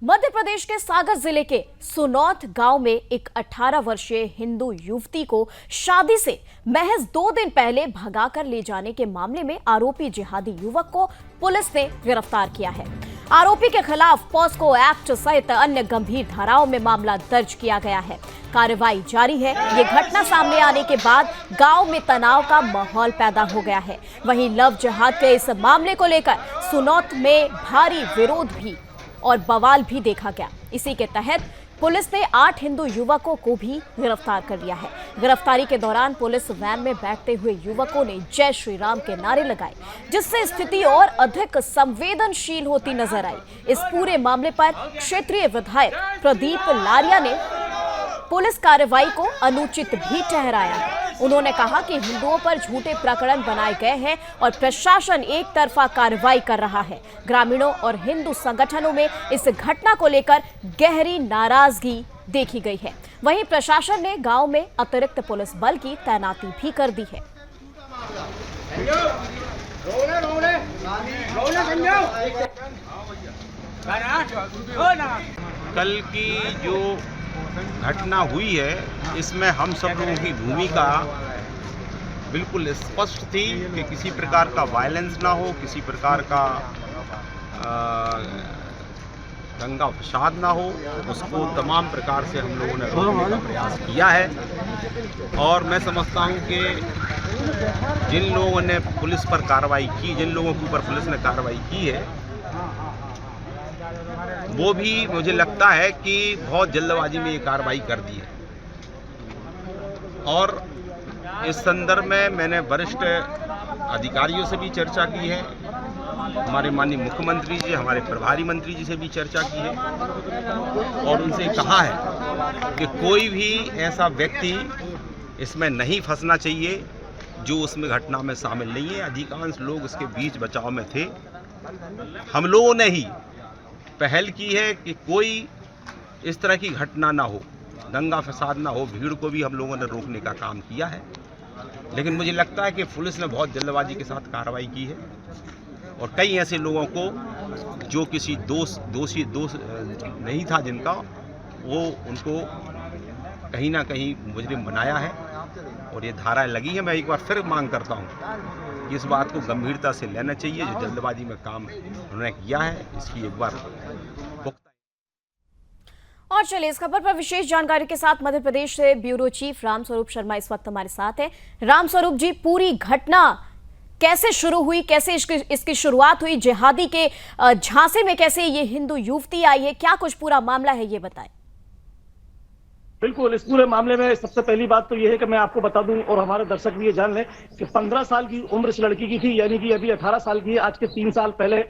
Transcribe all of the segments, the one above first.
मध्य प्रदेश के सागर जिले के सुनौत गांव में एक 18 वर्षीय हिंदू युवती को शादी से महज 2 दिन पहले भगाकर ले जाने के मामले में आरोपी जिहादी युवक को पुलिस ने गिरफ्तार किया है। आरोपी के खिलाफ पॉस्को एक्ट सहित अन्य गंभीर धाराओं में मामला दर्ज किया गया है। कार्रवाई जारी है। ये घटना सामने आने के बाद गांव में तनाव का माहौल पैदा हो गया है। वहीं लव जिहाद के इस मामले को लेकर सुनौत में भारी विरोध भी और बवाल भी देखा गया। इसी के तहत पुलिस ने 8 हिंदू युवकों को भी गिरफ्तार कर लिया है। गिरफ्तारी के दौरान पुलिस वैन में बैठते हुए युवकों ने जय श्री राम के नारे लगाए, जिससे स्थिति और अधिक संवेदनशील होती नजर आई। इस पूरे मामले पर क्षेत्रीय विधायक प्रदीप लारिया ने पुलिस कार्रवाई को अनुचित भी ठहराया है। उन्होंने कहा कि हिंदुओं पर झूठे प्रकरण बनाए गए हैं और प्रशासन एक तरफा कार्रवाई कर रहा है। ग्रामीणों और हिंदू संगठनों में इस घटना को लेकर गहरी नाराजगी देखी गई है। वहीं प्रशासन ने गांव में अतिरिक्त पुलिस बल की तैनाती भी कर दी है। कल की जो घटना हुई है, इसमें हम सब लोगों की भूमिका बिल्कुल स्पष्ट थी कि किसी प्रकार का वायलेंस ना हो, किसी प्रकार का दंगा फसाद ना हो। उसको तमाम प्रकार से हम लोगों ने रोकने का प्रयास किया है। और मैं समझता हूं कि जिन लोगों ने पुलिस पर कार्रवाई की, जिन लोगों के ऊपर पुलिस ने कार्रवाई की है, वो भी मुझे लगता है कि बहुत जल्दबाजी में ये कार्रवाई कर दी है। और इस संदर्भ में मैंने वरिष्ठ अधिकारियों से भी चर्चा की है, हमारे माननीय मुख्यमंत्री जी, हमारे प्रभारी मंत्री जी से भी चर्चा की है और उनसे कहा है कि कोई भी ऐसा व्यक्ति इसमें नहीं फंसना चाहिए जो उसमें घटना में शामिल नहीं है। अधिकांश लोग उसके बीच बचाव में थे। हम लोगों ने ही पहल की है कि कोई इस तरह की घटना ना हो, दंगा फसाद ना हो। भीड़ को भी हम लोगों ने रोकने का काम किया है, लेकिन मुझे लगता है कि पुलिस ने बहुत जल्दबाजी के साथ कार्रवाई की है और कई ऐसे लोगों को जो किसी दोषी नहीं था, जिनका वो उनको कहीं ना कहीं मुजरिम बनाया है और ये धाराएं लगी हैं। मैं एक बार फिर मांग करता हूँ कि इस बात को गंभीरता से लेना चाहिए। जो जल्दबाजी में काम उन्होंने किया है, इसकी एक बार और चलिए इस खबर पर विशेष जानकारी के साथ मध्य प्रदेश से ब्यूरो चीफ रामस्वरूप शर्मा इस वक्त हमारे साथ हैं। रामस्वरूप जी, पूरी घटना कैसे शुरू हुई, कैसे इसकी शुरुआत हुई, जिहादी के झांसे में कैसे ये हिंदू युवती आई है, क्या कुछ पूरा मामला है, ये बताएं। बिल्कुल, इस पूरे मामले में सबसे पहली बात तो ये है कि मैं आपको बता दूं और हमारे दर्शक भी ये जान लें कि 15 साल की उम्र इस लड़की की थी, यानी कि अभी 18 साल की है। आज के 3 साल पहले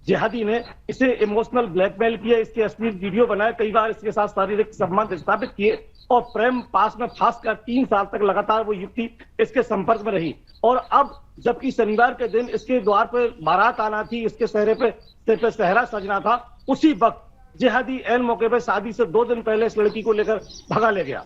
जिहादी ने इसे इमोशनल ब्लैकमेल किया, इसके अश्लील वीडियो बनाए, कई बार इसके साथ शारीरिक संबंध स्थापित किए और प्रेम पास में फांस कर 3 साल तक लगातार वो युवती इसके संपर्क में रही। और अब जबकि शनिवार के दिन इसके द्वार पर बारात आना थी, इसके चेहरे पे सेहरा सजना था, उसी वक्त जिहादी ऐन मौके पर शादी से 2 दिन पहले इस लड़की को लेकर भगा ले गया।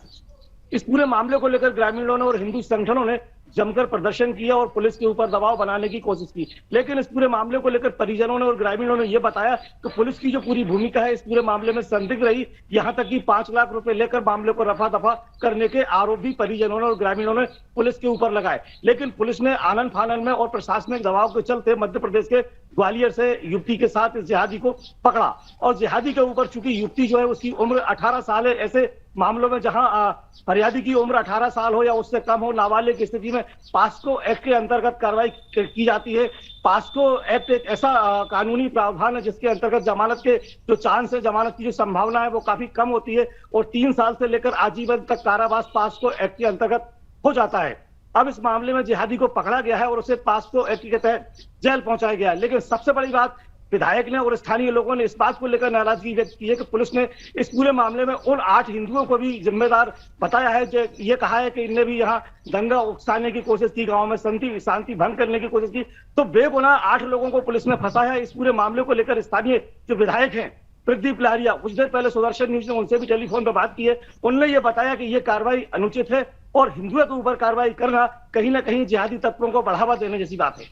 इस पूरे मामले को लेकर ग्रामीणों ने और हिंदू संगठनों ने जमकर प्रदर्शन किया और पुलिस के ऊपर दबाव बनाने की कोशिश की, लेकिन इस पूरे मामले को लेकर परिजनों ने और ग्रामीणों ने यह बताया कि पुलिस की जो पूरी भूमिका है इस पूरे मामले में संदिग्ध रही। यहां तक कि 5 लाख रुपए लेकर मामले को रफा दफा करने के आरोप भी परिजनों ने और ग्रामीणों ने पुलिस के ऊपर लगाए, लेकिन पुलिस ने आनन फानन में और प्रशासनिक दबाव के चलते मध्य प्रदेश के ग्वालियर से युवती के साथ इस जिहादी को पकड़ा। और जिहादी के ऊपर चूंकि युवती जो है उसकी उम्र 18 साल है, ऐसे मामलों में जहां फरियादी की उम्र 18 साल हो या उससे कम हो, नाबालिग की स्थिति में पॉस्को एक्ट के अंतर्गत कार्रवाई की जाती है। पॉस्को एक्ट एक ऐसा कानूनी प्रावधान है जिसके अंतर्गत जमानत के जो चांस है, जमानत की जो संभावना है वो काफी कम होती है और 3 साल से लेकर आजीवन तक कारावास पॉस्को एक्ट के अंतर्गत हो जाता है। अब इस मामले में जिहादी को पकड़ा गया है और उसे पॉस्को एक्ट के तहत जेल पहुंचाया गया है। लेकिन सबसे बड़ी बात, विधायक ने और स्थानीय लोगों ने इस बात को लेकर नाराजगी व्यक्त की है कि पुलिस ने इस पूरे मामले में उन 8 हिंदुओं को भी जिम्मेदार बताया है। जो ये कहा है कि इनने भी यहाँ दंगा उकसाने की कोशिश की, गांव में शांति भंग करने की कोशिश की, तो बेगुनाह 8 लोगों को पुलिस ने फंसाया है। इस पूरे मामले को लेकर स्थानीय जो विधायक हैं प्रदीप लारिया, कुछ देर पहले सुदर्शन न्यूज ने उनसे भी टेलीफोन पर बात की है। उन्होंने ये बताया कि ये कार्रवाई अनुचित है और हिंदुओं के ऊपर कार्रवाई करना कहीं ना कहीं जिहादी तत्वों को बढ़ावा देने जैसी बात है।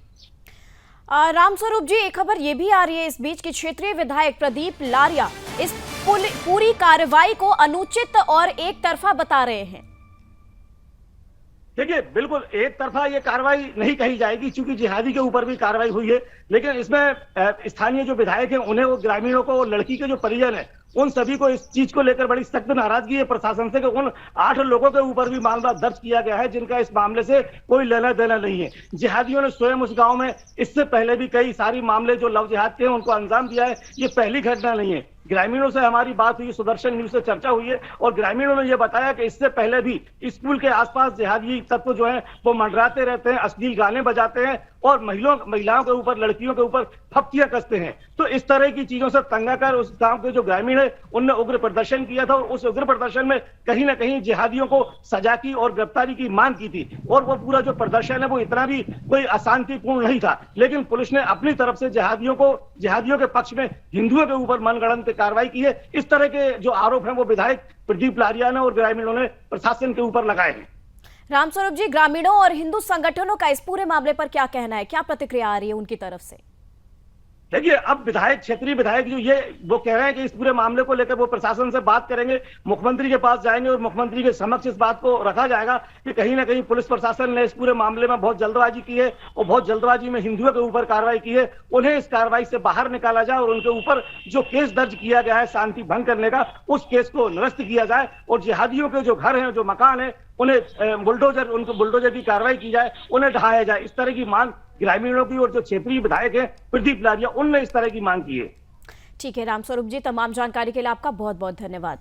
रामस्वरूप जी, एक खबर ये भी आ रही है इस बीच कि क्षेत्रीय विधायक प्रदीप लारिया इस पूरी कार्रवाई को अनुचित और एक तरफा बता रहे हैं। देखिए, बिल्कुल एक तरफा ये कार्रवाई नहीं कही जाएगी, क्योंकि जिहादी के ऊपर भी कार्रवाई हुई है। लेकिन इसमें स्थानीय जो विधायक हैं उन्हें, वो ग्रामीणों को, लड़की के जो परिजन है, उन सभी को इस चीज को लेकर बड़ी सख्त नाराजगी है प्रशासन से कि उन 8 लोगों के ऊपर भी मामला दर्ज किया गया है जिनका इस मामले से कोई लेना देना नहीं है। जिहादियों ने स्वयं उस गांव में इससे पहले भी कई सारी मामले जो लव जिहाद के हैं उनको अंजाम दिया है। ये पहली घटना नहीं है। ग्रामीणों से हमारी बात हुई, सुदर्शन न्यूज से चर्चा हुई है, और ग्रामीणों ने यह बताया कि इससे पहले भी स्कूल के आसपास जिहादी तत्व जो है वो मंडराते रहते हैं, अश्लील गाने बजाते हैं और महिलाओं के ऊपर, लड़कियों के ऊपर फप्तियां कसते हैं। तो इस तरह की चीजों से तंग आकर उस गांव के जो ग्रामीण है उनने उग्र प्रदर्शन किया था, और उस उग्र प्रदर्शन में कहीं ना कहीं जिहादियों को सजा की और गिरफ्तारी की मांग की थी। और वो पूरा जो प्रदर्शन है वो इतना भी कोई अशांतिपूर्ण नहीं था, लेकिन पुलिस ने अपनी तरफ से जिहादियों के पक्ष में हिंदुओं के ऊपर मनगढ़ंत कार्रवाई की है। इस तरह के जो आरोप हैं वो विधायक प्रदीप लारिया ने और ग्रामीणों ने प्रशासन के ऊपर लगाए हैं। रामस्वरूप जी, ग्रामीणों और हिंदू संगठनों का इस पूरे मामले पर क्या कहना है, क्या प्रतिक्रिया आ रही है उनकी तरफ से? देखिए, अब क्षेत्रीय विधायक जो वो कह रहे हैं कि इस पूरे मामले को लेकर वो प्रशासन से बात करेंगे, मुख्यमंत्री के पास जाएंगे और मुख्यमंत्री के समक्ष इस बात को रखा जाएगा कि कहीं ना कहीं पुलिस प्रशासन ने इस पूरे मामले में बहुत जल्दबाजी की है और बहुत जल्दबाजी में हिंदुओं के ऊपर कार्रवाई की है। उन्हें इस कार्रवाई से बाहर निकाला जाए और उनके ऊपर जो केस दर्ज किया गया है शांति भंग करने का, उस केस को निरस्त किया जाए और जिहादियों के जो घर हैं, जो मकान है, उन्हें बुलडोजर की कार्रवाई की जाए, उन्हें ढहाया जाए। इस तरह की मांग ग्रामीणों की और जो क्षेत्रीय विधायक हैं प्रदीप लारिया, उनने इस तरह की मांग की है। ठीक है रामस्वरूप जी, तमाम जानकारी के लिए आपका बहुत बहुत धन्यवाद।